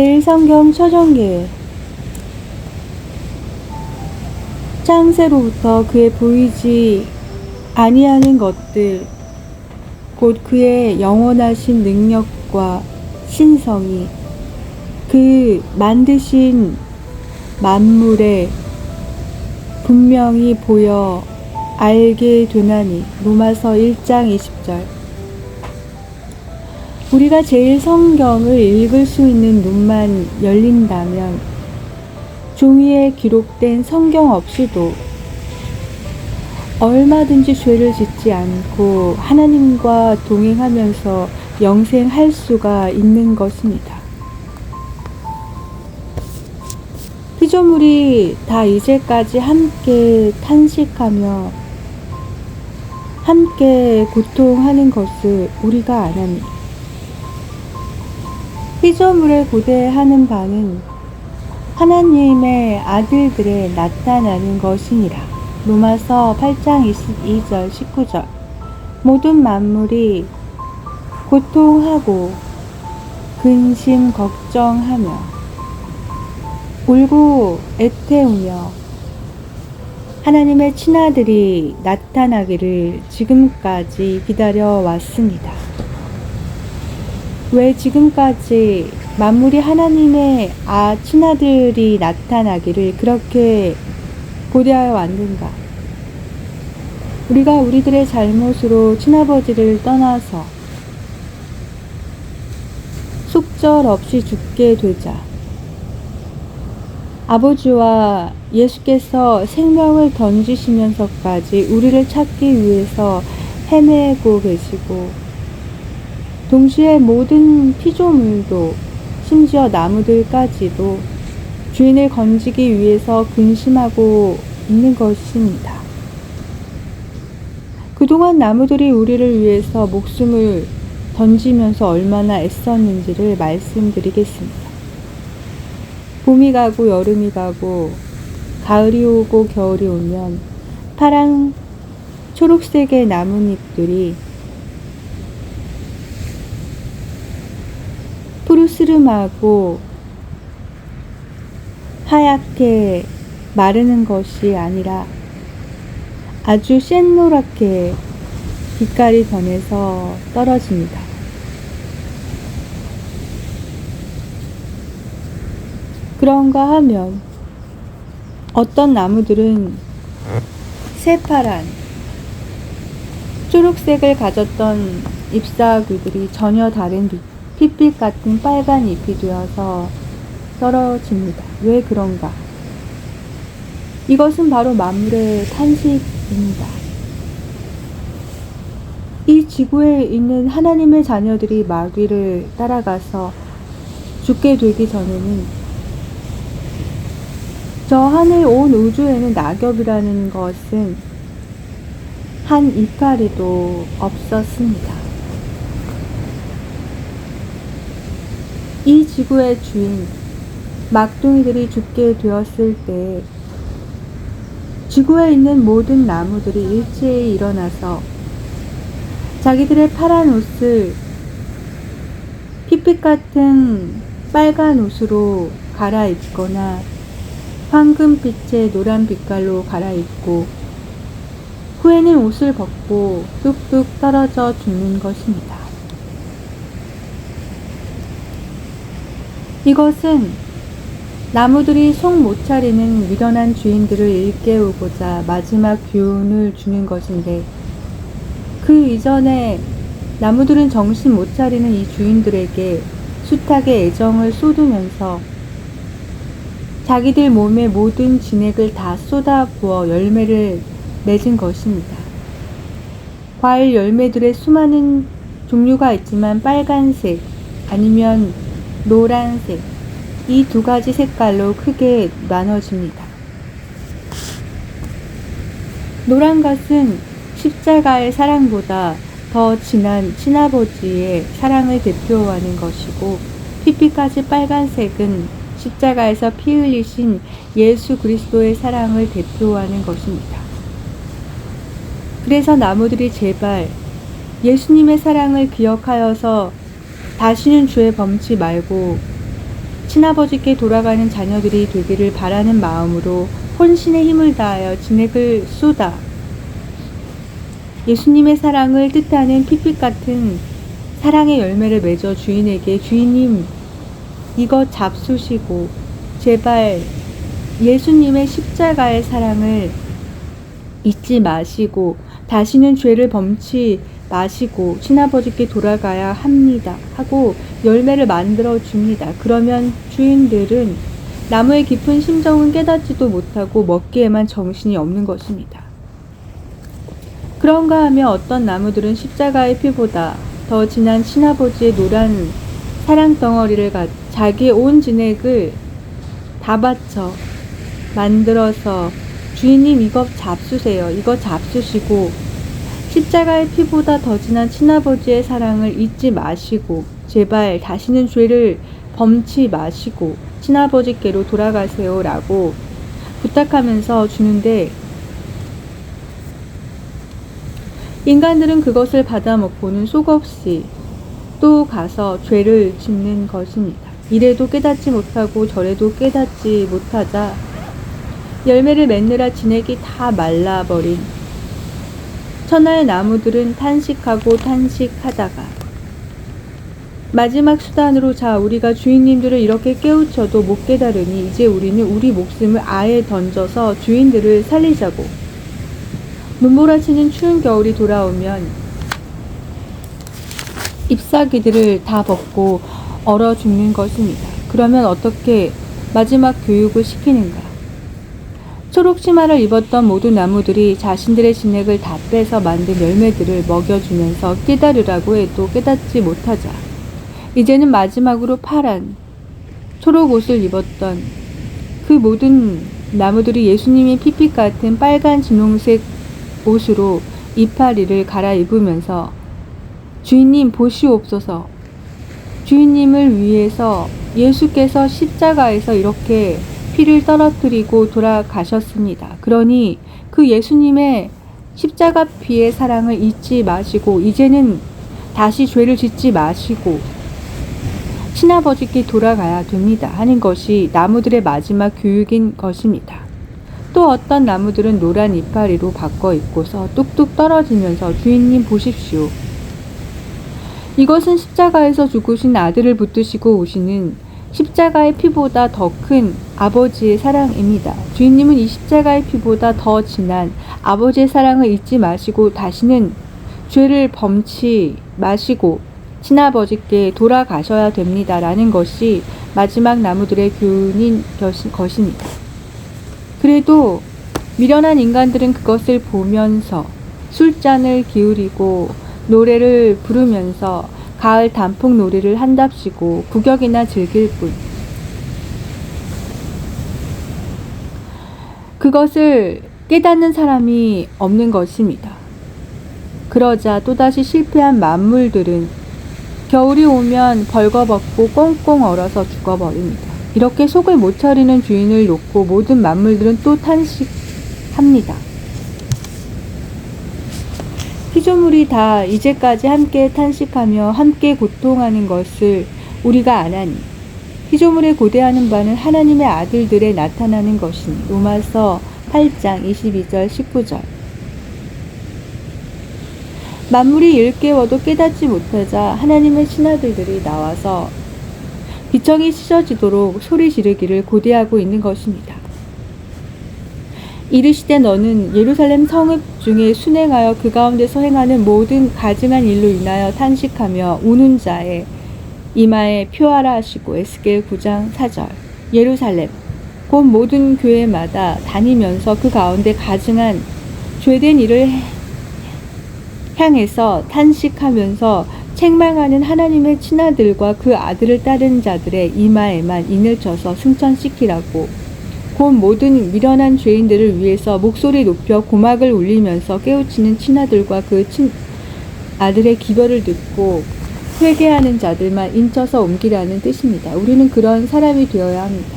제1성경 초정계 창세로부터 그의 보이지 아니하는 것들 곧 그의 영원하신 능력과 신성이 그 만드신 만물에 분명히 보여 알게 되나니. 로마서 1장 20절. 우리가 제1성경을 읽을 수 있는 눈만 열린다면 종이에 기록된 성경 없이도 얼마든지 죄를 짓지 않고 하나님과 동행하면서 영생할 수가 있는 것입니다. 피조물이 다 이제까지 함께 탄식하며 함께 고통하는 것을 우리가 아나니 피조물에 고대하는 바는 하나님의 아들들에 나타나는 것이니라. 로마서 8장 22절 19절. 모든 만물이 고통하고 근심 걱정하며 울고 애태우며 하나님의 친아들이 나타나기를 지금까지 기다려왔습니다. 왜 지금까지 만물이 하나님의 친아들이 나타나기를 그렇게 고대하여 왔는가? 우리가 우리들의 잘못으로 친아버지를 떠나서 속절없이 죽게 되자 아버지와 예수께서 생명을 던지시면서까지 우리를 찾기 위해서 헤매고 계시고 동시에 모든 피조물도 심지어 나무들까지도 주인을 건지기 위해서 근심하고 있는 것입니다. 그동안 나무들이 우리를 위해서 목숨을 던지면서 얼마나 애썼는지를 말씀드리겠습니다. 봄이 가고 여름이 가고 가을이 오고 겨울이 오면 파랑 초록색의 나뭇잎들이 푸르스름하고 하얗게 마르는 것이 아니라 아주 샛노랗게 빛깔이 변해서 떨어집니다. 그런가 하면 어떤 나무들은 새파란 초록색을 가졌던 잎사귀들이 전혀 다른 핏빛 같은 빨간 잎이 되어서 떨어집니다. 왜 그런가? 이것은 바로 만물의 탄식입니다. 이 지구에 있는 하나님의 자녀들이 마귀를 따라가서 죽게 되기 전에는 저 하늘 온 우주에는 낙엽이라는 것은 한 이파리도 없었습니다. 이 지구의 주인, 막둥이들이 죽게 되었을 때 지구에 있는 모든 나무들이 일제히 일어나서 자기들의 파란 옷을 핏빛 같은 빨간 옷으로 갈아입거나 황금빛의 노란 빛깔로 갈아입고 후에는 옷을 벗고 뚝뚝 떨어져 죽는 것입니다. 이것은 나무들이 속 못 차리는 미련한 주인들을 일깨우고자 마지막 교훈을 주는 것인데 그 이전에 나무들은 정신 못 차리는 이 주인들에게 숱하게 애정을 쏟으면서 자기들 몸의 모든 진액을 다 쏟아부어 열매를 맺은 것입니다. 과일 열매들의 수많은 종류가 있지만 빨간색 아니면 노란색, 이 두 가지 색깔로 크게 나눠집니다. 노란 것은 십자가의 사랑보다 더 진한 친아버지의 사랑을 대표하는 것이고 핏빛까지 빨간색은 십자가에서 피 흘리신 예수 그리스도의 사랑을 대표하는 것입니다. 그래서 나무들이 제발 예수님의 사랑을 기억하여서 다시는 죄 범치 말고 친아버지께 돌아가는 자녀들이 되기를 바라는 마음으로 혼신의 힘을 다하여 진액을 쏟아 예수님의 사랑을 뜻하는 핏빛 같은 사랑의 열매를 맺어 주인에게 주인님 이거 잡수시고 제발 예수님의 십자가의 사랑을 잊지 마시고 다시는 죄를 범치 마시고 친아버지께 돌아가야 합니다 하고 열매를 만들어 줍니다. 그러면 주인들은 나무의 깊은 심정은 깨닫지도 못하고 먹기에만 정신이 없는 것입니다. 그런가 하면 어떤 나무들은 십자가의 피보다 더 진한 친아버지의 노란 사랑 덩어리를 자기의 온 진액을 다 바쳐 만들어서 주인님 이거 잡수세요. 이거 잡수시고 십자가의 피보다 더 진한 친아버지의 사랑을 잊지 마시고 제발 다시는 죄를 범치 마시고 친아버지께로 돌아가세요 라고 부탁하면서 주는데 인간들은 그것을 받아먹고는 속없이 또 가서 죄를 짓는 것입니다. 이래도 깨닫지 못하고 저래도 깨닫지 못하자 열매를 맺느라 진액이 다 말라버린 천하의 나무들은 탄식하고 탄식하다가 마지막 수단으로 자 우리가 주인님들을 이렇게 깨우쳐도 못 깨달으니 이제 우리는 우리 목숨을 아예 던져서 주인들을 살리자고 눈몰아치는 추운 겨울이 돌아오면 잎사귀들을 다 벗고 얼어 죽는 것입니다. 그러면 어떻게 마지막 교육을 시키는가? 초록 치마를 입었던 모든 나무들이 자신들의 진액을 다 빼서 만든 열매들을 먹여주면서 깨달으라고 해도 깨닫지 못하자 이제는 마지막으로 파란 초록 옷을 입었던 그 모든 나무들이 예수님의 핏빛 같은 빨간 진홍색 옷으로 이파리를 갈아입으면서 주인님 보시옵소서 주인님을 위해서 예수께서 십자가에서 이렇게 피를 떨어뜨리고 돌아가셨습니다. 그러니 그 예수님의 십자가 피의 사랑을 잊지 마시고 이제는 다시 죄를 짓지 마시고 친아버지께 돌아가야 됩니다 하는 것이 나무들의 마지막 교육인 것입니다. 또 어떤 나무들은 노란 이파리로 바꿔 입고서 뚝뚝 떨어지면서 주인님 보십시오. 이것은 십자가에서 죽으신 아들을 붙드시고 오시는 십자가의 피보다 더 큰 아버지의 사랑입니다. 주인님은 이 십자가의 피보다 더 진한 아버지의 사랑을 잊지 마시고 다시는 죄를 범치 마시고 친아버지께 돌아가셔야 됩니다. 라는 것이 마지막 나무들의 교훈인 것입니다. 그래도 미련한 인간들은 그것을 보면서 술잔을 기울이고 노래를 부르면서 가을 단풍 놀이를 한답시고 구경이나 즐길 뿐 그것을 깨닫는 사람이 없는 것입니다. 그러자 또다시 실패한 만물들은 겨울이 오면 벌거벗고 꽁꽁 얼어서 죽어버립니다. 이렇게 속을 못 차리는 주인을 놓고 모든 만물들은 또 탄식합니다. 피조물이 다 이제까지 함께 탄식하며 함께 고통하는 것을 우리가 아나니 피조물에 고대하는 바는 하나님의 아들들에 나타나는 것이니 로마서 8장 22절 19절 만물이 일깨워도 깨닫지 못하자 하나님의 신하들이 나와서 비청이 찢어지도록 소리 지르기를 고대하고 있는 것입니다. 이르시되 너는 예루살렘 성읍 중에 순행하여 그 가운데서 행하는 모든 가증한 일로 인하여 탄식하며 우는 자의 이마에 표하라 하시고 에스겔 9장 4절 예루살렘 곧 모든 교회마다 다니면서 그 가운데 가증한 죄된 일을 향해서 탄식하면서 책망하는 하나님의 친아들과 그 아들을 따르는 자들의 이마에만 인을 쳐서 승천시키라고 곧 모든 미련한 죄인들을 위해서 목소리 높여 고막을 울리면서 깨우치는 친아들과 그 아들의 기별을 듣고 회개하는 자들만 인쳐서 옮기라는 뜻입니다. 우리는 그런 사람이 되어야 합니다.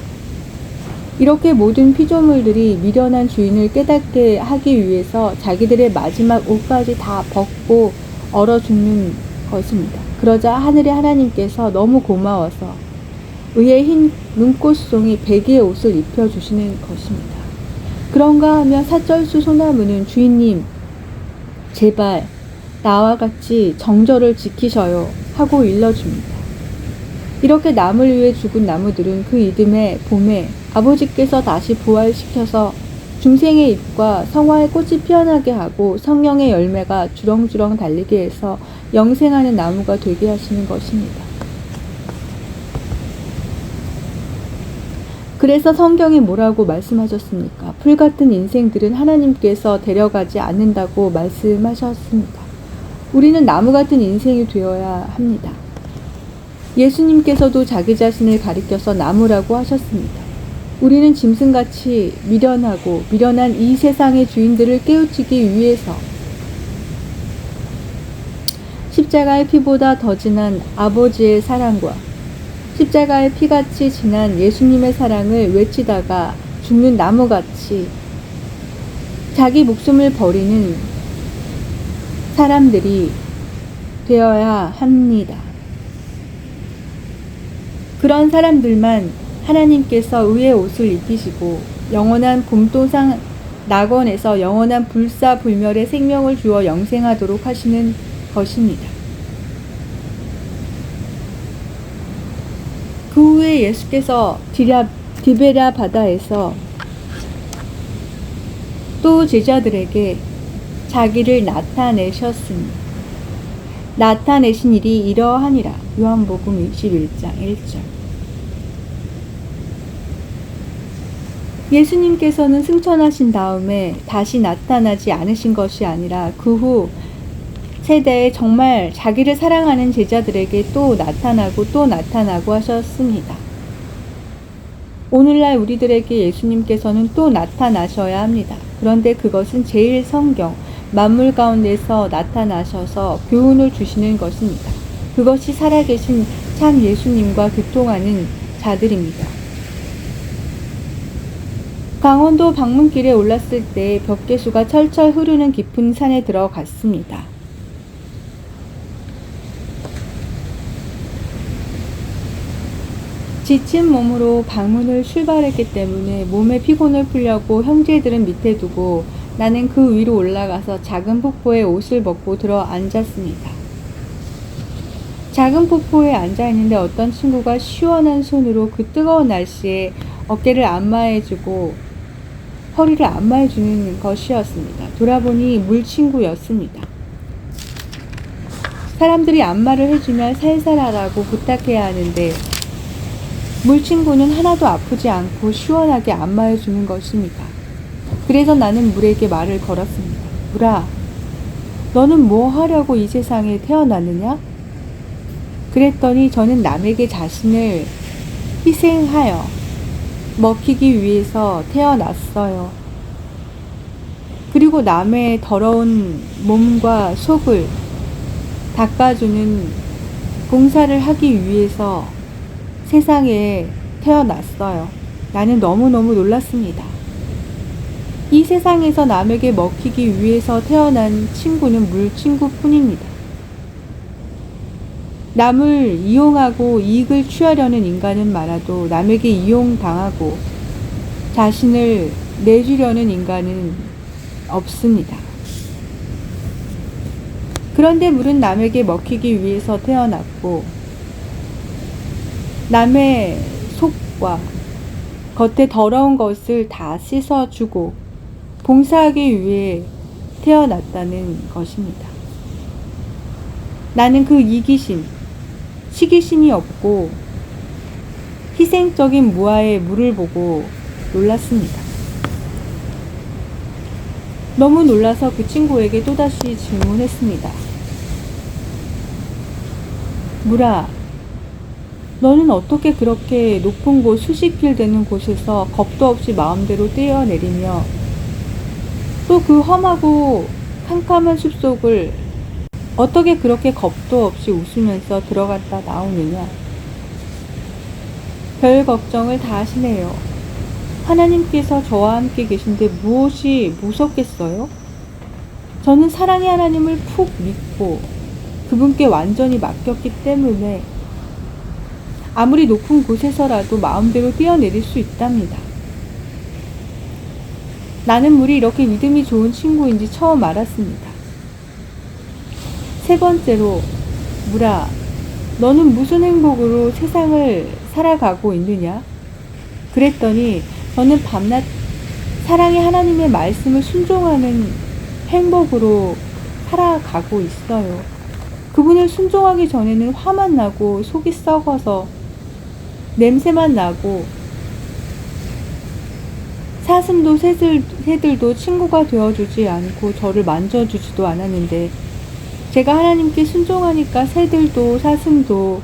이렇게 모든 피조물들이 미련한 주인을 깨닫게 하기 위해서 자기들의 마지막 옷까지 다 벗고 얼어 죽는 것입니다. 그러자 하늘의 하나님께서 너무 고마워서 의의 흰 눈꽃송이 베개의 옷을 입혀주시는 것입니다. 그런가 하면 사절수 소나무는 주인님, 제발 나와 같이 정절을 지키셔요 하고 일러줍니다. 이렇게 남을 위해 죽은 나무들은 그 이듬해 봄에 아버지께서 다시 부활시켜서 중생의 잎과 성화의 꽃이 피어나게 하고 성령의 열매가 주렁주렁 달리게 해서 영생하는 나무가 되게 하시는 것입니다. 그래서 성경이 뭐라고 말씀하셨습니까? 풀같은 인생들은 하나님께서 데려가지 않는다고 말씀하셨습니다. 우리는 나무 같은 인생이 되어야 합니다. 예수님께서도 자기 자신을 가리켜서 나무라고 하셨습니다. 우리는 짐승같이 미련한 이 세상의 주인들을 깨우치기 위해서 십자가의 피보다 더 진한 아버지의 사랑과 십자가의 피같이 진한 예수님의 사랑을 외치다가 죽는 나무같이 자기 목숨을 버리는 사람들이 되어야 합니다. 그런 사람들만 하나님께서 의의 옷을 입히시고 영원한 봄동산 낙원에서 영원한 불사불멸의 생명을 주어 영생하도록 하시는 것입니다. 그 후에 예수께서 디베랴 바다에서 또 제자들에게 자기를 나타내셨으니 나타내신 일이 이러하니라. 요한복음 21장 1절. 예수님께서는 승천하신 다음에 다시 나타나지 않으신 것이 아니라 그 후 세대에 정말 자기를 사랑하는 제자들에게 또 나타나고 하셨습니다. 오늘날 우리들에게 예수님께서는 또 나타나셔야 합니다. 그런데 그것은 제일 성경, 만물 가운데서 나타나셔서 교훈을 주시는 것입니다. 그것이 살아계신 참 예수님과 교통하는 자들입니다. 강원도 방문길에 올랐을 때 벽계수가 철철 흐르는 깊은 산에 들어갔습니다. 지친 몸으로 방문을 출발했기 때문에 몸의 피곤을 풀려고 형제들은 밑에 두고 나는 그 위로 올라가서 작은 폭포에 옷을 벗고 들어 앉았습니다. 작은 폭포에 앉아 있는데 어떤 친구가 시원한 손으로 그 뜨거운 날씨에 어깨를 안마해주고 허리를 안마해주는 것이었습니다. 돌아보니 물친구였습니다. 사람들이 안마를 해주면 살살하라고 부탁해야 하는데 물친구는 하나도 아프지 않고 시원하게 안마해주는 것입니다. 그래서 나는 물에게 말을 걸었습니다. 물아, 너는 뭐 하려고 이 세상에 태어났느냐? 그랬더니 저는 남에게 자신을 희생하여 먹히기 위해서 태어났어요. 그리고 남의 더러운 몸과 속을 닦아주는 봉사를 하기 위해서 세상에 태어났어요. 나는 너무너무 놀랐습니다. 이 세상에서 남에게 먹히기 위해서 태어난 친구는 물친구뿐입니다. 남을 이용하고 이익을 취하려는 인간은 많아도 남에게 이용당하고 자신을 내주려는 인간은 없습니다. 그런데 물은 남에게 먹히기 위해서 태어났고 남의 속과 겉에 더러운 것을 다 씻어주고 봉사하기 위해 태어났다는 것입니다. 나는 그 이기심, 시기심이 없고 희생적인 무아의 물을 보고 놀랐습니다. 너무 놀라서 그 친구에게 또다시 질문했습니다. 물아, 너는 어떻게 그렇게 높은 곳 수십 길 되는 곳에서 겁도 없이 마음대로 뛰어내리며 또 그 험하고 캄캄한 숲속을 어떻게 그렇게 겁도 없이 웃으면서 들어갔다 나오느냐? 별 걱정을 다 하시네요. 하나님께서 저와 함께 계신데 무엇이 무섭겠어요? 저는 사랑의 하나님을 푹 믿고 그분께 완전히 맡겼기 때문에 아무리 높은 곳에서라도 마음대로 뛰어내릴 수 있답니다. 나는 물이 이렇게 믿음이 좋은 친구인지 처음 알았습니다. 세 번째로, 물아, 너는 무슨 행복으로 세상을 살아가고 있느냐? 그랬더니 저는 밤낮 사랑의 하나님의 말씀을 순종하는 행복으로 살아가고 있어요. 그분을 순종하기 전에는 화만 나고 속이 썩어서 냄새만 나고 사슴도 새들도 친구가 되어주지 않고 저를 만져주지도 않았는데 제가 하나님께 순종하니까 새들도 사슴도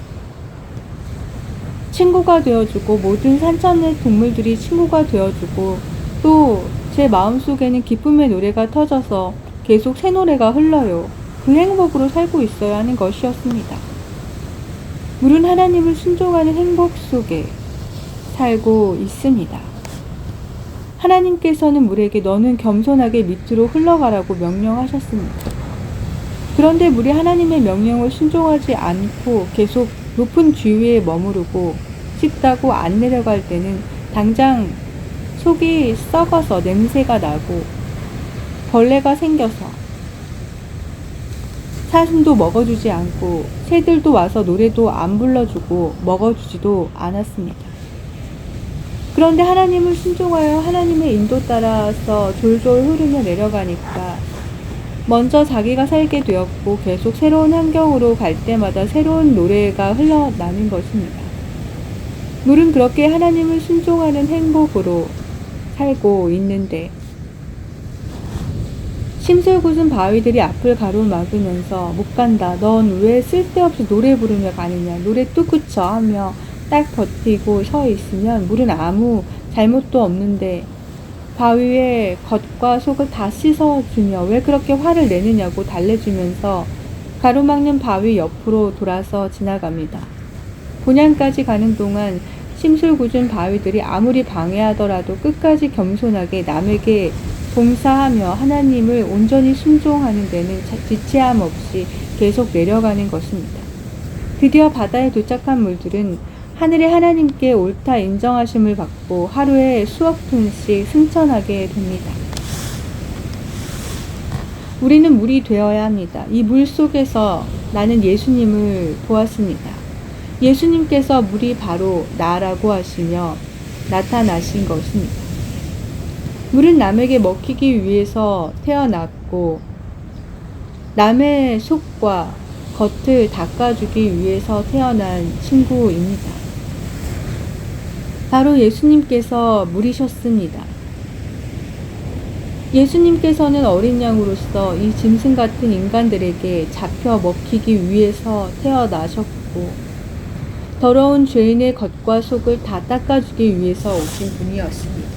친구가 되어주고 모든 산천의 동물들이 친구가 되어주고 또 제 마음속에는 기쁨의 노래가 터져서 계속 새 노래가 흘러요. 그 행복으로 살고 있어야 하는 것이었습니다. 물은 하나님을 순종하는 행복 속에 살고 있습니다. 하나님께서는 물에게 너는 겸손하게 밑으로 흘러가라고 명령하셨습니다. 그런데 물이 하나님의 명령을 순종하지 않고 계속 높은 지위에 머무르고 싶다고 안 내려갈 때는 당장 속이 썩어서 냄새가 나고 벌레가 생겨서 사슴도 먹어주지 않고 새들도 와서 노래도 안 불러주고 먹어주지도 않았습니다. 그런데 하나님을 순종하여 하나님의 인도 따라서 졸졸 흐르며 내려가니까 먼저 자기가 살게 되었고 계속 새로운 환경으로 갈 때마다 새로운 노래가 흘러나는 것입니다. 물은 그렇게 하나님을 순종하는 행복으로 살고 있는데 심술궂은 바위들이 앞을 가로막으면서 못 간다. 넌 왜 쓸데없이 노래 부르며 가느냐. 노래 뚝 그쳐 하며 딱 버티고 서 있으면 물은 아무 잘못도 없는데 바위의 겉과 속을 다 씻어주며 왜 그렇게 화를 내느냐고 달래주면서 가로막는 바위 옆으로 돌아서 지나갑니다. 본향까지 가는 동안 심술궂은 바위들이 아무리 방해하더라도 끝까지 겸손하게 남에게 봉사하며 하나님을 온전히 순종하는 데는 지체함 없이 계속 내려가는 것입니다. 드디어 바다에 도착한 물들은 하늘의 하나님께 옳다 인정하심을 받고 하루에 수억 톤씩 승천하게 됩니다. 우리는 물이 되어야 합니다. 이 물 속에서 나는 예수님을 보았습니다. 예수님께서 물이 바로 나라고 하시며 나타나신 것입니다. 물은 남에게 먹히기 위해서 태어났고 남의 속과 겉을 닦아주기 위해서 태어난 친구입니다. 바로 예수님께서 물이셨습니다. 예수님께서는 어린 양으로서 이 짐승 같은 인간들에게 잡혀 먹히기 위해서 태어나셨고 더러운 죄인의 겉과 속을 다 닦아주기 위해서 오신 분이었습니다.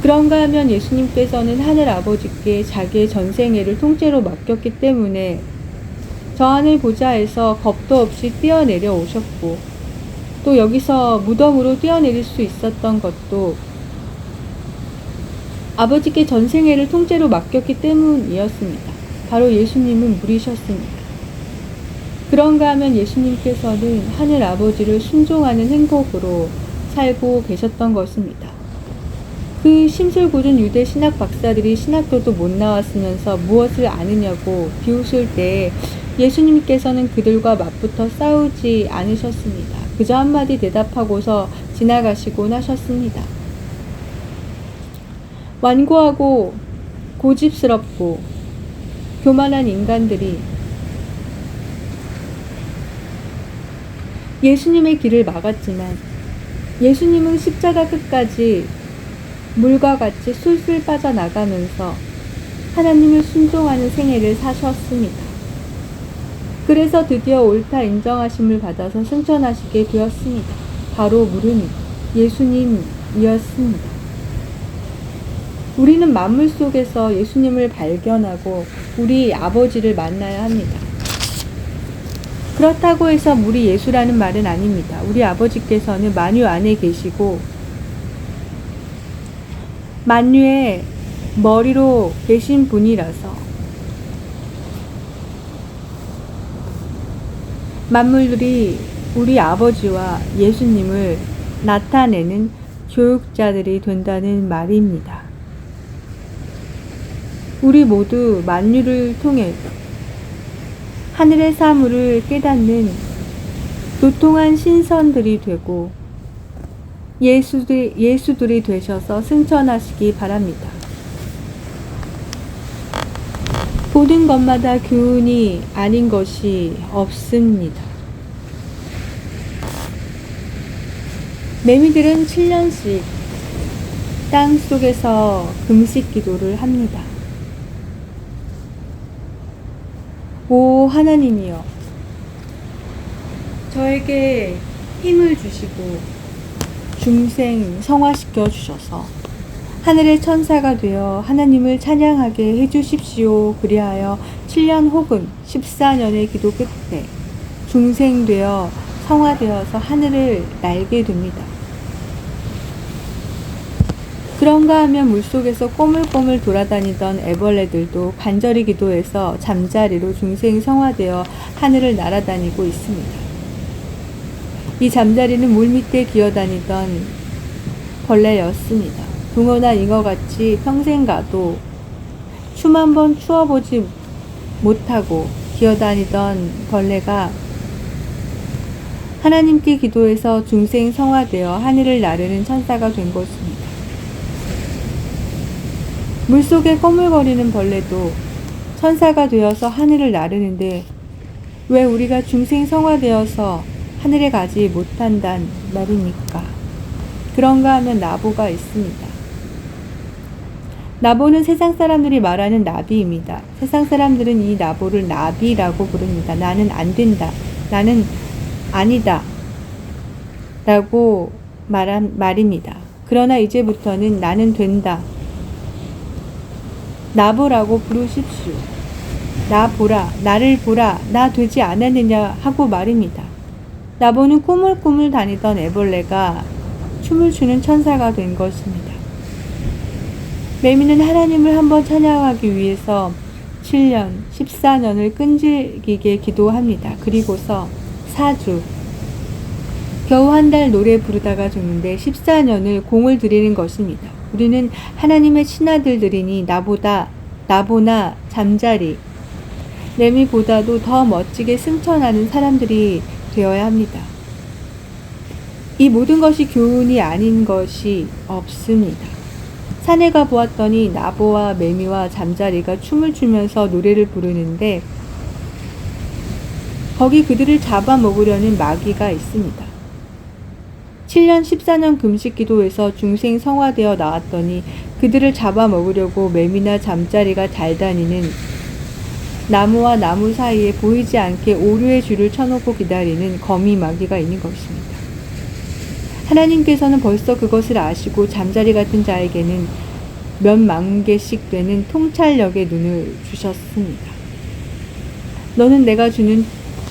그런가 하면 예수님께서는 하늘 아버지께 자기의 전생애를 통째로 맡겼기 때문에 저 하늘 보좌에서 겁도 없이 뛰어내려 오셨고 또 여기서 무덤으로 뛰어내릴 수 있었던 것도 아버지께 전생애를 통째로 맡겼기 때문이었습니다. 바로 예수님은 물이셨습니다. 그런가 하면 예수님께서는 하늘 아버지를 순종하는 행복으로 살고 계셨던 것입니다. 그 심술궂은 유대 신학 박사들이 신학교도 못 나왔으면서 무엇을 아느냐고 비웃을 때 예수님께서는 그들과 맞붙어 싸우지 않으셨습니다. 그저 한마디 대답하고서 지나가시곤 하셨습니다. 완고하고 고집스럽고 교만한 인간들이 예수님의 길을 막았지만 예수님은 십자가 끝까지 물과 같이 술술 빠져나가면서 하나님을 순종하는 생애를 사셨습니다. 그래서 드디어 옳다 인정하심을 받아서 승천하시게 되었습니다. 바로 물은 예수님이었습니다. 우리는 만물 속에서 예수님을 발견하고 우리 아버지를 만나야 합니다. 그렇다고 해서 물이 예수라는 말은 아닙니다. 우리 아버지께서는 만유 안에 계시고 만유의 머리로 계신 분이라서 만물들이 우리 아버지와 예수님을 나타내는 교육자들이 된다는 말입니다. 우리 모두 만유를 통해 하늘의 사물을 깨닫는 도통한 신선들이 되고 예수들이 되셔서 승천하시기 바랍니다. 보는 것마다 교훈이 아닌 것이 없습니다. 매미들은 7년씩 땅 속에서 금식 기도를 합니다. 오 하나님이여, 저에게 힘을 주시고 중생 성화시켜 주셔서 하늘의 천사가 되어 하나님을 찬양하게 해주십시오. 그리하여 7년 혹은 14년의 기도 끝에 중생되어 성화되어서 하늘을 날게 됩니다. 그런가 하면 물속에서 꼬물꼬물 돌아다니던 애벌레들도 간절히 기도해서 잠자리로 중생 성화되어 하늘을 날아다니고 있습니다. 이 잠자리는 물밑에 기어다니던 벌레였습니다. 붕어나 잉어같이 평생 가도 춤 한번 추어보지 못하고 기어다니던 벌레가 하나님께 기도해서 중생 성화되어 하늘을 나르는 천사가 된 것입니다. 물속에 꼬물거리는 벌레도 천사가 되어서 하늘을 나르는데 왜 우리가 중생 성화되어서 하늘에 가지 못한단 말입니까? 그런가 하면 나보가 있습니다. 나보는 세상 사람들이 말하는 나비입니다. 세상 사람들은 이 나보를 나비라고 부릅니다. 나는 안 된다. 나는 아니다. 라고 말입니다. 그러나 이제부터는 나는 된다. 나보라고 부르십시오. 나 보라, 나를 보라, 나 되지 않았느냐 하고 말입니다. 나보는 꾸물꾸물 다니던 애벌레가 춤을 추는 천사가 된 것입니다. 매미는 하나님을 한번 찬양하기 위해서 7년, 14년을 끈질기게 기도합니다. 그리고서 4주, 겨우 한 달 노래 부르다가 죽는데 14년을 공을 들이는 것입니다. 우리는 하나님의 친아들들이니 나보나 잠자리, 매미보다도 더 멋지게 승천하는 사람들이 되어야 합니다. 이 모든 것이 교훈이 아닌 것이 없습니다. 산에 가 보았더니 나보와 매미와 잠자리가 춤을 추면서 노래를 부르는데 거기 그들을 잡아먹으려는 마귀가 있습니다. 7년 14년 금식 기도에서 중생 성화되어 나왔더니 그들을 잡아먹으려고 매미나 잠자리가 잘 다니는 나무와 나무 사이에 보이지 않게 오류의 줄을 쳐놓고 기다리는 거미 마귀가 있는 것입니다. 하나님께서는 벌써 그것을 아시고 잠자리 같은 자에게는 몇만 개씩 되는 통찰력의 눈을 주셨습니다. 너는 내가 주는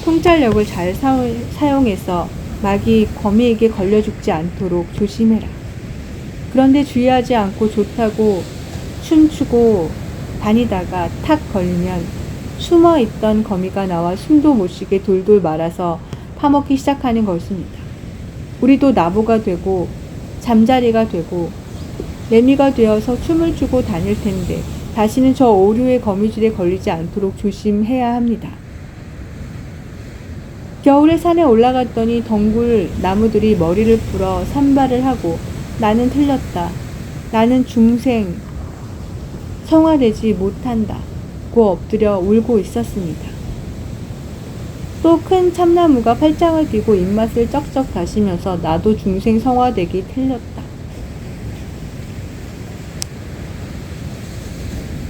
통찰력을 잘 사용해서 마귀 거미에게 걸려 죽지 않도록 조심해라. 그런데 주의하지 않고 좋다고 춤추고 다니다가 탁 걸리면 숨어있던 거미가 나와 숨도 못 쉬게 돌돌 말아서 파먹기 시작하는 것입니다. 우리도 나보가 되고 잠자리가 되고 매미가 되어서 춤을 추고 다닐 텐데 다시는 저 오류의 거미줄에 걸리지 않도록 조심해야 합니다. 겨울에 산에 올라갔더니 덩굴 나무들이 머리를 풀어 산발을 하고 나는 틀렸다. 나는 중생 성화되지 못한다고 엎드려 울고 있었습니다. 또 큰 참나무가 팔짱을 끼고 입맛을 쩍쩍 다시면서 나도 중생 성화되기 틀렸다.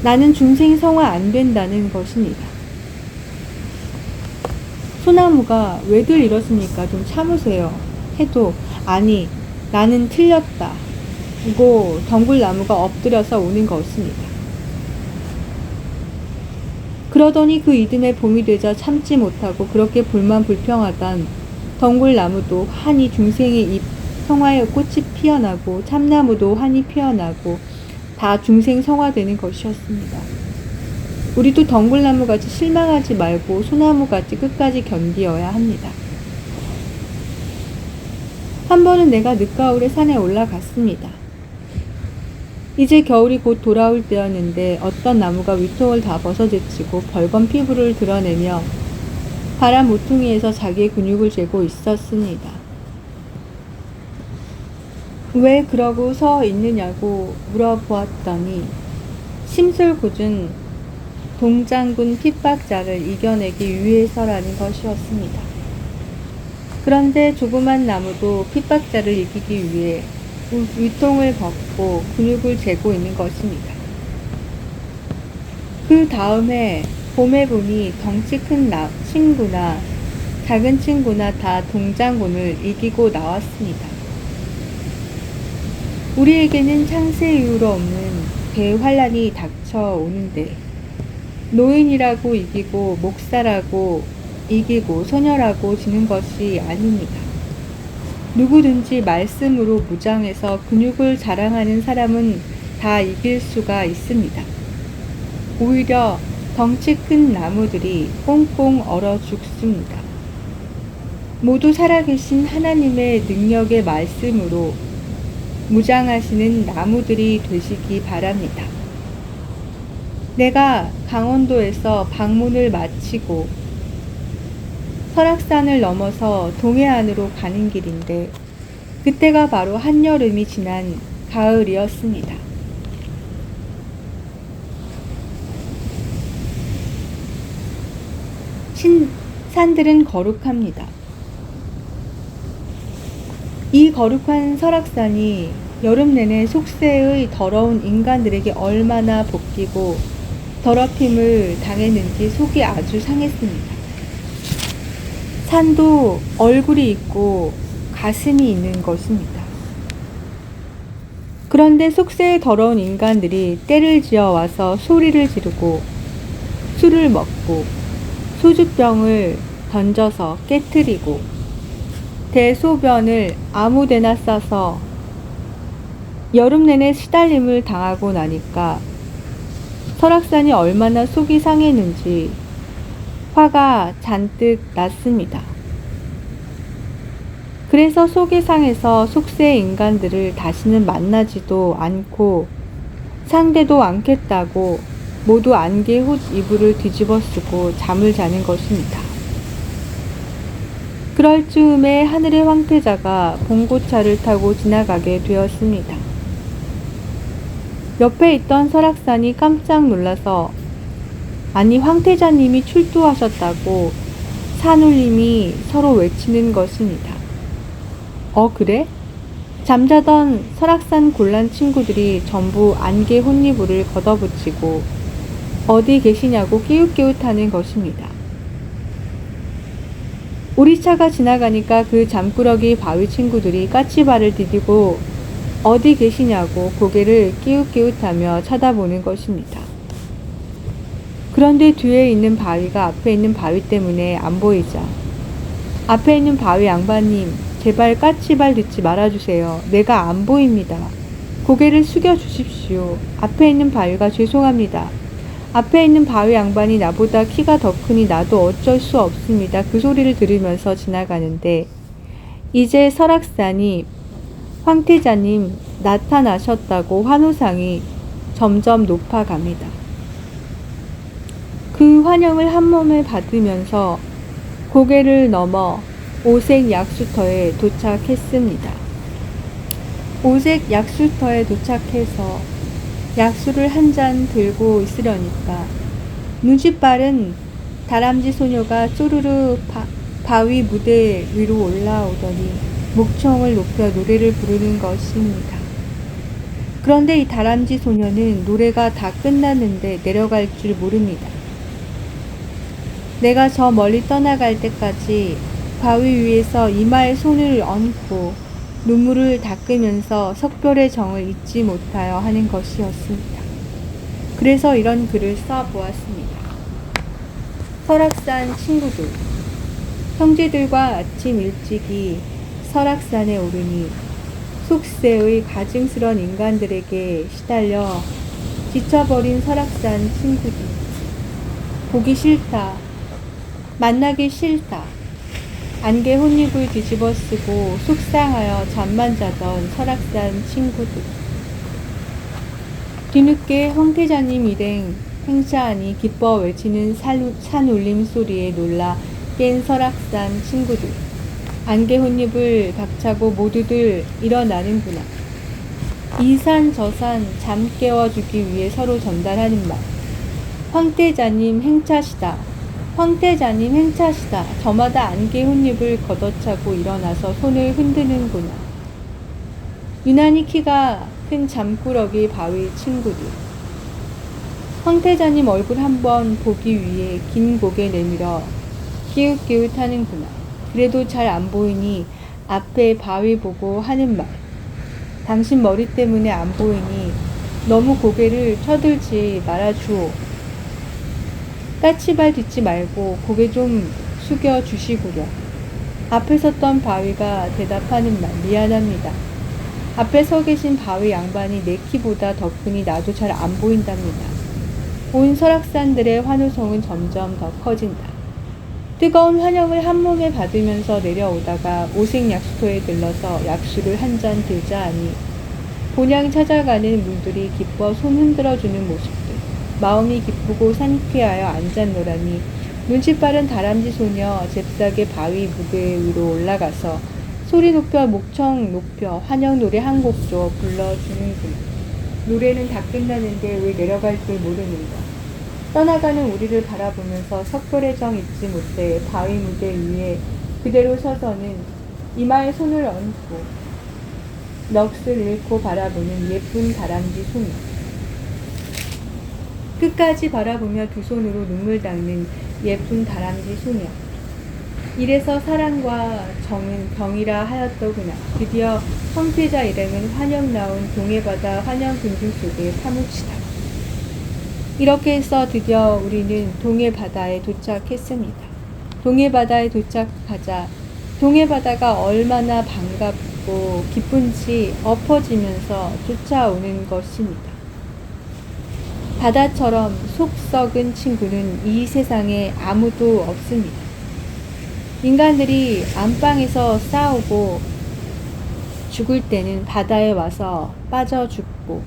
나는 중생 성화 안 된다는 것입니다. 소나무가 왜들 이렇습니까? 좀 참으세요. 해도 아니 나는 틀렸다. 고 덩굴나무가 엎드려서 우는 것입니다. 그러더니 그 이듬해 봄이 되자 참지 못하고 그렇게 불만불평하던 덩굴나무도 환히 중생의 잎 성화의 꽃이 피어나고 참나무도 환히 피어나고 다 중생 성화되는 것이었습니다. 우리도 덩굴나무같이 실망하지 말고 소나무같이 끝까지 견디어야 합니다. 한 번은 내가 늦가을에 산에 올라갔습니다. 이제 겨울이 곧 돌아올 때였는데 어떤 나무가 위통을 다 벗어제치고 벌건 피부를 드러내며 바람 모퉁이에서 자기의 근육을 재고 있었습니다. 왜 그러고 서 있느냐고 물어보았더니 심술궂은 동장군 핍박자를 이겨내기 위해서라는 것이었습니다. 그런데 조그만 나무도 핍박자를 이기기 위해 위통을 벗고 근육을 재고 있는 것입니다. 그 다음에 봄에 보니 덩치 큰 친구나 작은 친구나 다 동장군을 이기고 나왔습니다. 우리에게는 창세 이후로 없는 대환란이 닥쳐오는데 노인이라고 이기고 목사라고 이기고 소녀라고 지는 것이 아닙니다. 누구든지 말씀으로 무장해서 근육을 자랑하는 사람은 다 이길 수가 있습니다. 오히려 덩치 큰 나무들이 꽁꽁 얼어 죽습니다. 모두 살아계신 하나님의 능력의 말씀으로 무장하시는 나무들이 되시기 바랍니다. 내가 강원도에서 방문을 마치고 설악산을 넘어서 동해안으로 가는 길인데 그때가 바로 한여름이 지난 가을이었습니다. 산들은 거룩합니다. 이 거룩한 설악산이 여름 내내 속세의 더러운 인간들에게 얼마나 볶이고 더럽힘을 당했는지 속이 아주 상했습니다. 산도 얼굴이 있고 가슴이 있는 것입니다. 그런데 속세의 더러운 인간들이 때를 지어 와서 소리를 지르고 술을 먹고 소주병을 던져서 깨트리고 대소변을 아무데나 싸서 여름 내내 시달림을 당하고 나니까 설악산이 얼마나 속이 상했는지 화가 잔뜩 났습니다. 그래서 속이 상해서 속세 인간들을 다시는 만나지도 않고 상대도 않겠다고 모두 안개 홑 이불을 뒤집어 쓰고 잠을 자는 것입니다. 그럴 즈음에 하늘의 황태자가 봉고차를 타고 지나가게 되었습니다. 옆에 있던 설악산이 깜짝 놀라서 아니 황태자님이 출두하셨다고 산울림이 서로 외치는 것입니다. 그래? 잠자던 설악산 곤란 친구들이 전부 안개 혼이불을 걷어붙이고 어디 계시냐고 끼웃끼웃하는 것입니다. 우리 차가 지나가니까 그 잠꾸러기 바위 친구들이 까치발을 디디고 어디 계시냐고 고개를 끼웃끼웃하며 쳐다보는 것입니다. 그런데 뒤에 있는 바위가 앞에 있는 바위 때문에 안 보이자 앞에 있는 바위 양반님 제발 까치발 듣지 말아주세요. 내가 안 보입니다. 고개를 숙여 주십시오. 앞에 있는 바위가 죄송합니다. 앞에 있는 바위 양반이 나보다 키가 더 크니 나도 어쩔 수 없습니다. 그 소리를 들으면서 지나가는데 이제 설악산이 황태자님 나타나셨다고 환호상이 점점 높아갑니다. 그 환영을 한몸에 받으면서 고개를 넘어 오색 약수터에 도착했습니다. 오색 약수터에 도착해서 약수를 한 잔 들고 있으려니까 눈치 빠른 다람쥐 소녀가 쪼르르 바위 무대 위로 올라오더니 목청을 높여 노래를 부르는 것입니다. 그런데 이 다람쥐 소녀는 노래가 다 끝났는데 내려갈 줄 모릅니다. 내가 저 멀리 떠나갈 때까지 바위 위에서 이마에 손을 얹고 눈물을 닦으면서 석별의 정을 잊지 못하여 하는 것이었습니다. 그래서 이런 글을 써보았습니다. 설악산 친구들, 형제들과 아침 일찍이 설악산에 오르니 속세의 가증스런 인간들에게 시달려 지쳐버린 설악산 친구들, 보기 싫다, 만나기 싫다, 안개 혼잎을 뒤집어 쓰고 속상하여 잠만 자던 설악산 친구들. 뒤늦게 황태자님 일행 행차하니 기뻐 외치는 산울림 소리에 놀라 깬 설악산 친구들. 안개 혼잎을 박차고 모두들 일어나는구나. 이 산 저 산 잠 깨워주기 위해 서로 전달하는 말. 황태자님 행차시다. 황태자님 행차시다. 저마다 안개 혼잎을 걷어차고 일어나서 손을 흔드는구나. 유난히 키가 큰 잠꾸러기 바위 친구들. 황태자님 얼굴 한번 보기 위해 긴 고개 내밀어 기웃기웃 하는구나. 그래도 잘 안 보이니 앞에 바위 보고 하는 말. 당신 머리 때문에 안 보이니 너무 고개를 쳐들지 말아주오. 까치발 딛지 말고 고개 좀 숙여 주시구려. 앞에 섰던 바위가 대답하는 말. 미안합니다. 앞에 서 계신 바위 양반이 내 키보다 더 크니 나도 잘 안 보인답니다. 온 설악산들의 환호성은 점점 더 커진다. 뜨거운 환영을 한 몸에 받으면서 내려오다가 오색약수터에 들러서 약수를 한 잔 들자 하니 본향 찾아가는 물들이 기뻐 손 흔들어주는 모습들. 마음이 기쁘고 상쾌하여 앉았노라니 눈치 빠른 다람쥐 소녀 잽싸게 바위 무게 위로 올라가서 소리 높여 목청 높여 환영 노래 한 곡 줘 불러주는구나. 노래는 다 끝나는데 왜 내려갈 줄 모르는가. 떠나가는 우리를 바라보면서 석별의 정 잊지 못해 바위 무대 위에 그대로 서서는 이마에 손을 얹고 넋을 잃고 바라보는 예쁜 다람쥐 소녀. 끝까지 바라보며 두 손으로 눈물 닦는 예쁜 다람쥐 소녀. 이래서 사랑과 정은 병이라 하였더구나. 드디어 황태자 일행은 환영 나온 동해바다 환영 군중 속에 파묻히다. 이렇게 해서 드디어 우리는 동해바다에 도착했습니다. 동해바다에 도착하자 동해바다가 얼마나 반갑고 기쁜지 엎어지면서 쫓아오는 것입니다. 바다처럼 속 썩은 친구는 이 세상에 아무도 없습니다. 인간들이 안방에서 싸우고 죽을 때는 바다에 와서 빠져 죽고,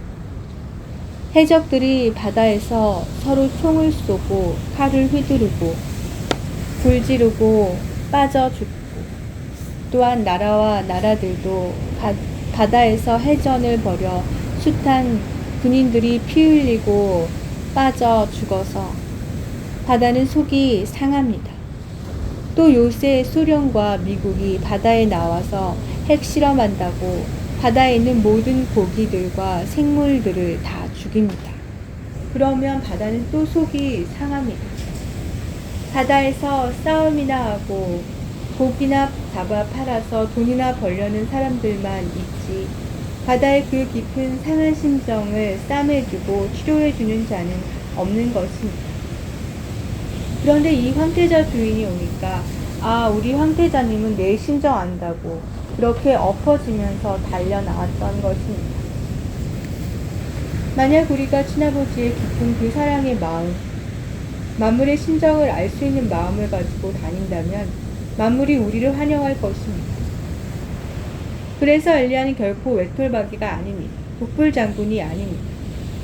해적들이 바다에서 서로 총을 쏘고 칼을 휘두르고 불 지르고 빠져 죽고, 또한 나라와 나라들도 바다에서 해전을 벌여 숱한 군인들이 피 흘리고 빠져 죽어서 바다는 속이 상합니다. 또 요새 소련과 미국이 바다에 나와서 핵실험한다고 바다에 있는 모든 고기들과 생물들을 다 죽입니다. 그러면 바다는 또 속이 상합니다. 바다에서 싸움이나 하고 고기나 잡아 팔아서 돈이나 벌려는 사람들만 있지, 바다의 그 깊은 상한 심정을 싸매주고 치료해주는 자는 없는 것입니다. 그런데 이 황태자 주인이 오니까 우리 황태자님은 내 심정 안다고 그렇게 엎어지면서 달려나왔던 것입니다. 만약 우리가 친아버지의 깊은 그 사랑의 마음, 만물의 심정을 알 수 있는 마음을 가지고 다닌다면 만물이 우리를 환영할 것입니다. 그래서 엘리야는 결코 외톨박이가 아닙니다. 독불장군이 아닙니다.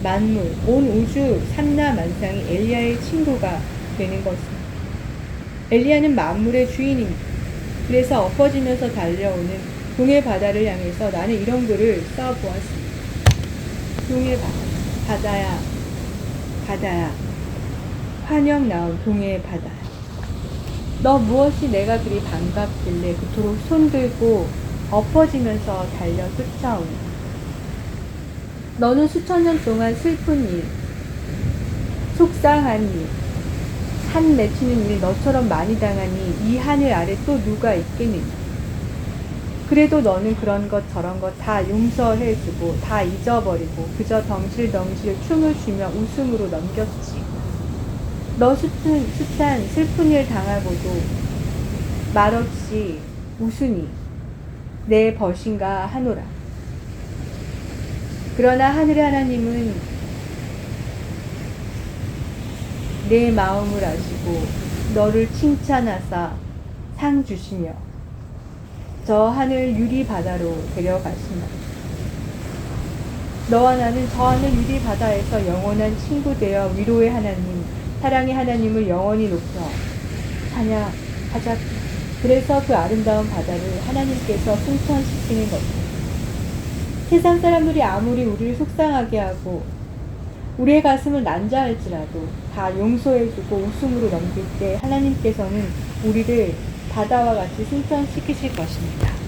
만물, 온 우주 삼라만상이 엘리야의 친구가 되는 것입니다. 엘리야는 만물의 주인입니다. 그래서 엎어지면서 달려오는 동해 바다를 향해서 나는 이런 글을 써보았습니다. 동해 바다야, 바다야, 환영 나온 동해 바다야. 너 무엇이 내가 그리 반갑길래 그토록 손들고 엎어지면서 달려 쫓아오니. 너는 수천 년 동안 슬픈 일, 속상한 일, 한 맺히는 일 너처럼 많이 당하니 이 하늘 아래 또 누가 있겠느냐. 그래도 너는 그런 것 저런 것 다 용서해주고 다 잊어버리고 그저 덩실덩실 춤을 추며 웃음으로 넘겼지. 너 숱한 슬픈 일 당하고도 말없이 웃으니 내 벗인가 하노라. 그러나 하늘의 하나님은 내 마음을 아시고 너를 칭찬하사 상 주시며 저 하늘 유리 바다로 데려가시나. 너와 나는 저 하늘 유리 바다에서 영원한 친구 되어 위로의 하나님, 사랑의 하나님을 영원히 높여 찬양하자. 그래서 그 아름다운 바다를 하나님께서 승천시키는 것입니다. 세상 사람들이 아무리 우리를 속상하게 하고 우리의 가슴을 난자할지라도 다 용서해주고 웃음으로 넘길 때 하나님께서는 우리를 바다와 같이 승천시키실 것입니다.